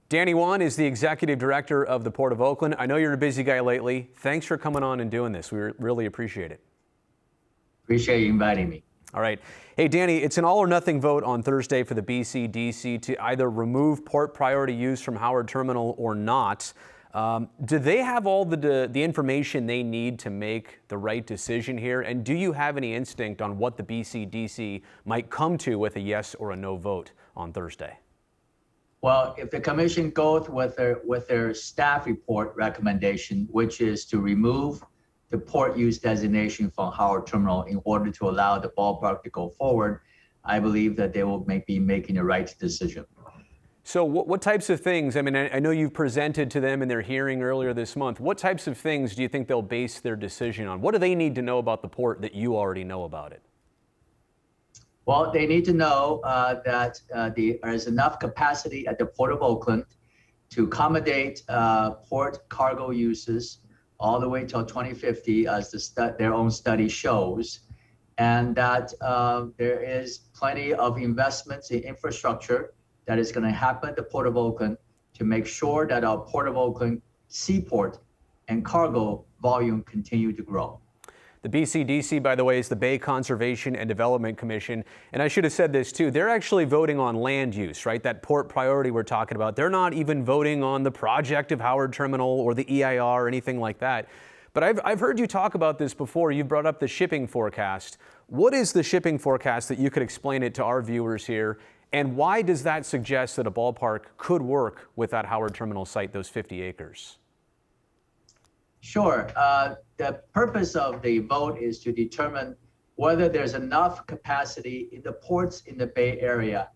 Danny Wan is the executive director of the Port of Oakland. I know you're a busy guy lately. Thanks for coming on and doing this. We really appreciate it. Appreciate you inviting me. All right. Hey, Danny, it's an all or nothing vote on Thursday for the BCDC to either remove port priority use from Howard Terminal or not. Do they have all the information they need to make the right decision here? And do you have any instinct on what the BCDC might come to with a yes or a no vote on Thursday? Well, if the commission goes with their staff report recommendation, which is to remove the port use designation from Howard Terminal in order to allow the ballpark to go forward, I believe that they will be making the right decision. So what types of things, I mean, I know you've presented to them in their hearing earlier this month. What types of things do you think they'll base their decision on? What do they need to know about the port that you already know about it? Well, they need to know that there is enough capacity at the Port of Oakland to accommodate port cargo uses all the way till 2050, as their own study shows, and that there is plenty of investments in infrastructure that is going to happen at the Port of Oakland to make sure that our Port of Oakland seaport and cargo volume continue to grow. The BCDC, by the way, is the Bay Conservation and Development Commission. And I should have said this too. They're actually voting on land use, right? That port priority we're talking about. They're not even voting on the project of Howard Terminal or the EIR or anything like that. But I've heard you talk about this before. You've brought up the shipping forecast. What is the shipping forecast that you could explain it to our viewers here? And why does that suggest that a ballpark could work with that Howard Terminal site, those 50 acres? Sure. The purpose of the vote is to determine whether there's enough capacity in the ports in the Bay Area,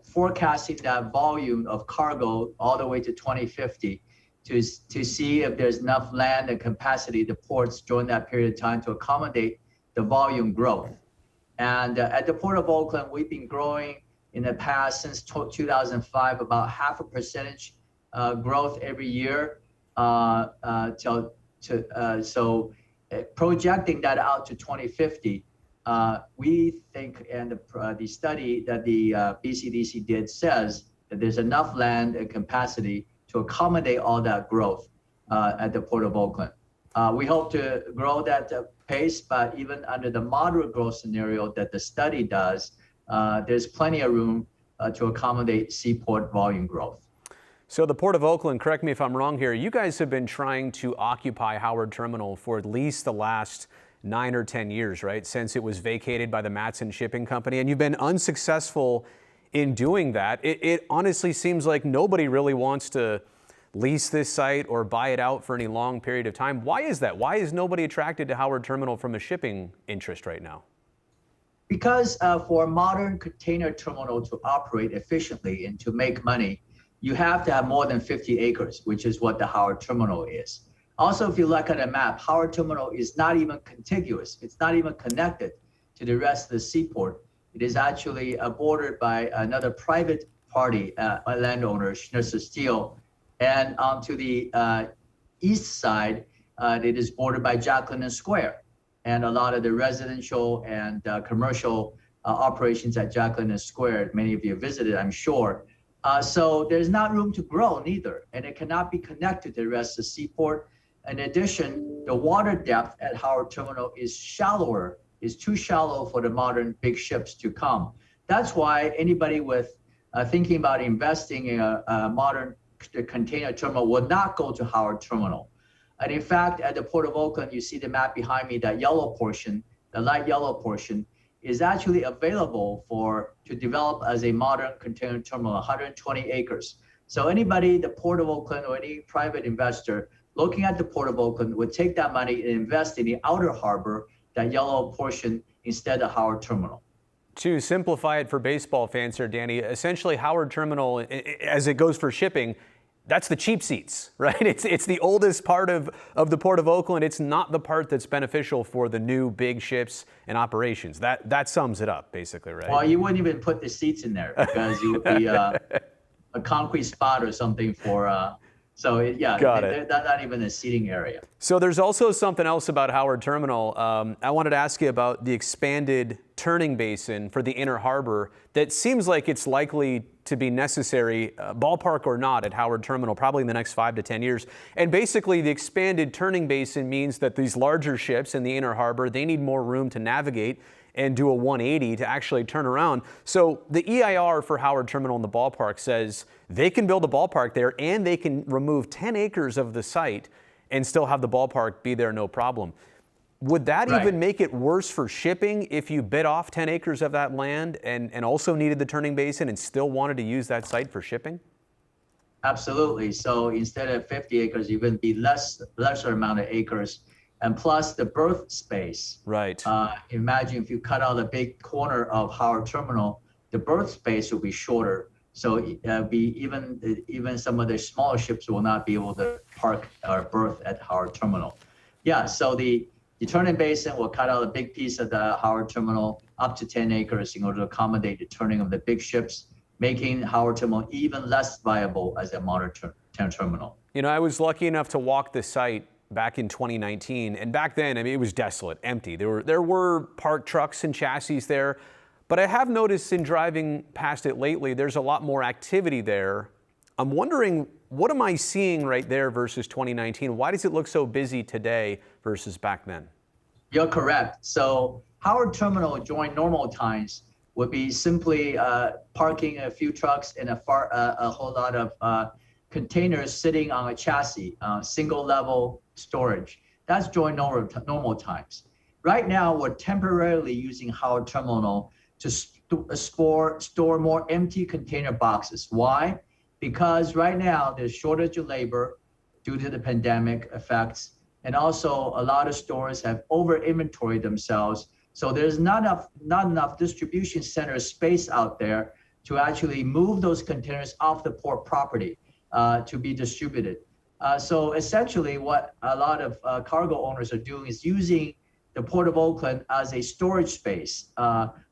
forecasting that volume of cargo all the way to 2050 to see if there's enough land and capacity in the ports during that period of time to accommodate the volume growth. And at the Port of Oakland, we've been growing in the past since 2005, about 0.5% growth every year. So projecting that out to 2050, we think, and the study that the BCDC did says that there's enough land and capacity to accommodate all that growth at the Port of Oakland. We hope to grow that pace, but even under the moderate growth scenario that the study does, there's plenty of room to accommodate seaport volume growth. So the Port of Oakland, correct me if I'm wrong here, you guys have been trying to occupy Howard Terminal for at least the last 9 or 10 years, right? Since it was vacated by the Matson Shipping Company, and you've been unsuccessful in doing that. It honestly seems like nobody really wants to lease this site or buy it out for any long period of time. Why is that? Why is nobody attracted to Howard Terminal from a shipping interest right now? Because for a modern container terminal to operate efficiently and to make money, you have to have more than 50 acres, which is what the Howard Terminal is. Also, if you look at a map, Howard Terminal is not even contiguous. It's not even connected to the rest of the seaport. It is actually bordered by another private party, a landowner, Schnitzer Steel. And to the east side, it is bordered by Jacqueline Square. And a lot of the residential and commercial operations at Jacqueline Square, many of you visited, I'm sure. So there's not room to grow neither, and it cannot be connected to the rest of the seaport. In addition, the water depth at Howard Terminal is too shallow for the modern big ships to come. That's why anybody with thinking about investing in a modern container terminal would not go to Howard Terminal. And in fact, at the Port of Oakland, you see the map behind me, that yellow portion, the light yellow portion, is actually available to develop as a modern container terminal, 120 acres. So anybody, the Port of Oakland or any private investor looking at the Port of Oakland would take that money and invest in the outer harbor, that yellow portion, instead of Howard Terminal. To simplify it for baseball fans here, Danny, essentially Howard Terminal, as it goes for shipping, that's the cheap seats, right? It's the oldest part of the Port of Oakland. It's not the part that's beneficial for the new big ships and operations. That sums it up, basically, right? Well, you wouldn't even put the seats in there because it would be a concrete spot or something for So yeah, Got it. they're not even a seating area. So there's also something else about Howard Terminal. I wanted to ask you about the expanded turning basin for the inner harbor that seems like it's likely to be necessary, ballpark or not, at Howard Terminal, probably in the next 5 to 10 years. And basically the expanded turning basin means that these larger ships in the inner harbor, they need more room to navigate and do a 180 to actually turn around. So the EIR for Howard Terminal in the ballpark says they can build a ballpark there and they can remove 10 acres of the site and still have the ballpark be there no problem. Would that even make it worse for shipping if you bit off 10 acres of that land and also needed the turning basin and still wanted to use that site for shipping? Absolutely. So instead of 50 acres, even be lesser amount of acres. And plus the berth space. Right. Imagine if you cut out a big corner of Howard Terminal, the berth space will be shorter. So even some of the smaller ships will not be able to park or berth at Howard Terminal. Yeah. So the turning basin will cut out a big piece of the Howard Terminal, up to 10 acres, in order to accommodate the turning of the big ships, making Howard Terminal even less viable as a modern terminal. You know, I was lucky enough to walk the site back in 2019, and back then, I mean, it was desolate, empty. There were parked trucks and chassis there, but I have noticed in driving past it lately, there's a lot more activity there. I'm wondering, what am I seeing right there versus 2019? Why does it look so busy today versus back then? You're correct. So Howard Terminal during normal times would be simply parking a few trucks and a whole lot of containers sitting on a chassis, single level storage. That's during normal times. Right now, we're temporarily using Howard Terminal to store more empty container boxes. Why? Because right now there's shortage of labor due to the pandemic effects, and also a lot of stores have over inventoried themselves. So there's not enough distribution center space out there to actually move those containers off the port property to be distributed. So essentially what a lot of cargo owners are doing is using the Port of Oakland as a storage space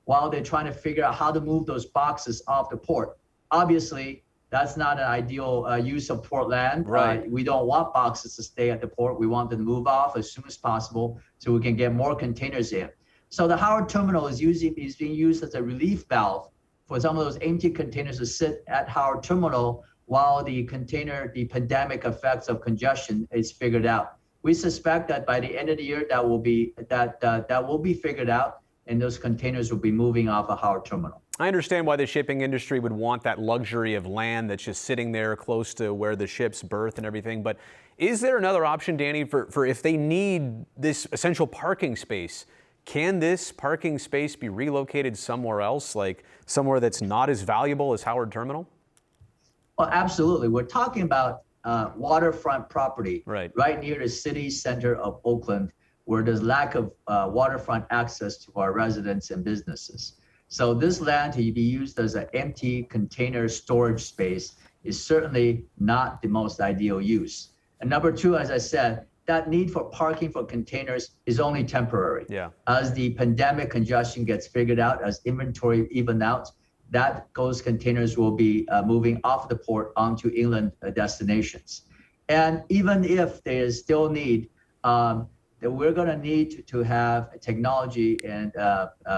while they're trying to figure out how to move those boxes off the port. Obviously, that's not an ideal use of port land. Right. We don't want boxes to stay at the port. We want them to move off as soon as possible so we can get more containers in. So the Howard Terminal is being used as a relief valve for some of those empty containers to sit at Howard Terminal while the pandemic effects of congestion is figured out. We suspect that by the end of the year, that will be figured out, and those containers will be moving off of Howard Terminal. I understand why the shipping industry would want that luxury of land that's just sitting there close to where the ships berth and everything, but is there another option, Danny, for if they need this essential parking space? Can this parking space be relocated somewhere else, like somewhere that's not as valuable as Howard Terminal? Well, absolutely. We're talking about waterfront property right near the city center of Oakland, where there's lack of waterfront access to our residents and businesses. So this land to be used as an empty container storage space is certainly not the most ideal use. And number two, as I said, that need for parking for containers is only temporary. Yeah. As the pandemic congestion gets figured out, as inventory even out, those containers will be moving off the port onto inland destinations. And even if there is still need, that we're going to need to have technology and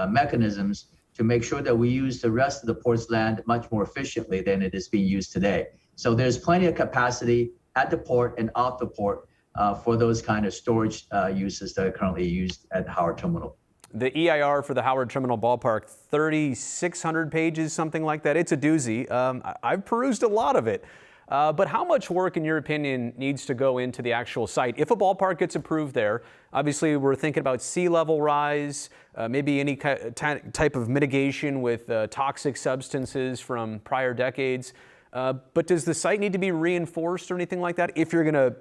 mechanisms to make sure that we use the rest of the port's land much more efficiently than it is being used today. So there's plenty of capacity at the port and off the port for those kind of storage uses that are currently used at Howard Terminal. The EIR for the Howard Terminal Ballpark, 3,600 pages, something like that. It's a doozy. I've perused a lot of it. But how much work, in your opinion, needs to go into the actual site? If a ballpark gets approved there, obviously we're thinking about sea level rise, maybe any type of mitigation with toxic substances from prior decades. But does the site need to be reinforced or anything like that if you're going to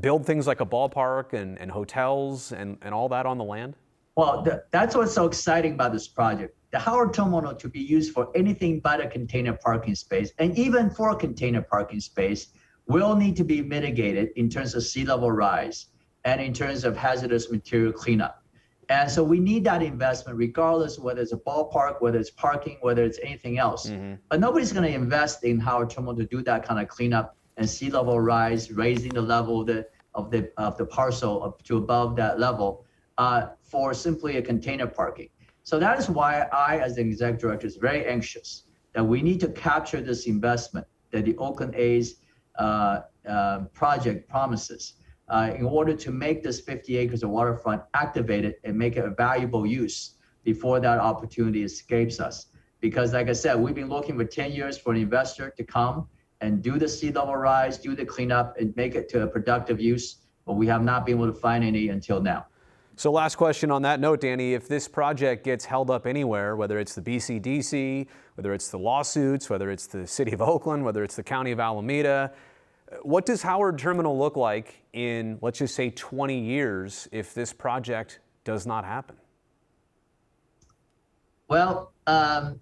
build things like a ballpark and hotels and all that on the land? Well, that's what's so exciting about this project. The Howard Terminal to be used for anything but a container parking space, and even for a container parking space, will need to be mitigated in terms of sea level rise and in terms of hazardous material cleanup. And so we need that investment regardless of whether it's a ballpark, whether it's parking, whether it's anything else. Mm-hmm. But nobody's going to invest in Howard Terminal to do that kind of cleanup and sea level rise, raising the level of the parcel up to above that level for simply a container parking. So that is why I, as the executive director, is very anxious that we need to capture this investment that the Oakland A's project promises in order to make this 50 acres of waterfront activated and make it a valuable use before that opportunity escapes us. Because like I said, we've been looking for 10 years for an investor to come and do the sea level rise, do the cleanup, and make it to a productive use, but we have not been able to find any until now. So last question on that note, Danny, if this project gets held up anywhere, whether it's the BCDC, whether it's the lawsuits, whether it's the city of Oakland, whether it's the county of Alameda, what does Howard Terminal look like in, let's just say, 20 years if this project does not happen? Well,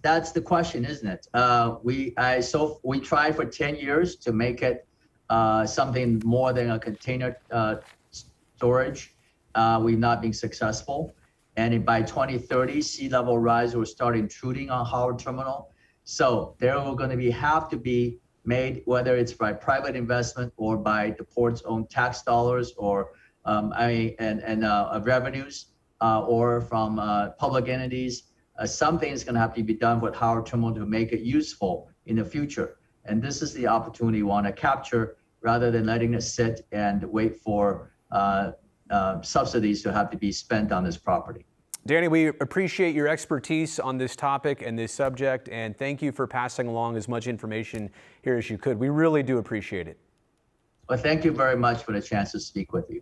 that's the question, isn't it? We tried for 10 years to make it something more than a container storage. We've not been successful. And by 2030, sea level rise will start intruding on Howard Terminal. So there will going to have to be made, whether it's by private investment or by the port's own tax dollars or revenues or from public entities. Something is going to have to be done with Howard Terminal to make it useful in the future. And this is the opportunity we want to capture rather than letting it sit and wait for subsidies to have to be spent on this property. Danny, we appreciate your expertise on this topic and this subject, and thank you for passing along as much information here as you could. We really do appreciate it. Well, thank you very much for the chance to speak with you.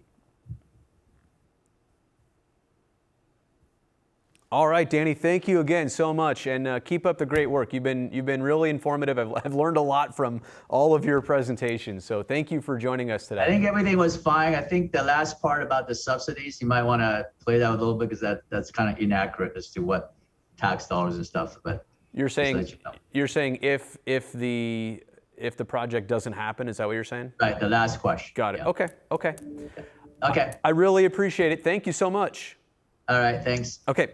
All right, Danny, thank you again so much, and keep up the great work. You've been really informative. I've learned a lot from all of your presentations, so thank you for joining us today. I think everything was fine. I think the last part about the subsidies, you might want to play that a little bit because that's kind of inaccurate as to what tax dollars and stuff. But you're saying you're saying if the project doesn't happen, is that what you're saying? Right. The last question. Got it. Yeah. Okay. Okay. I really appreciate it. Thank you so much. All right. Thanks. Okay.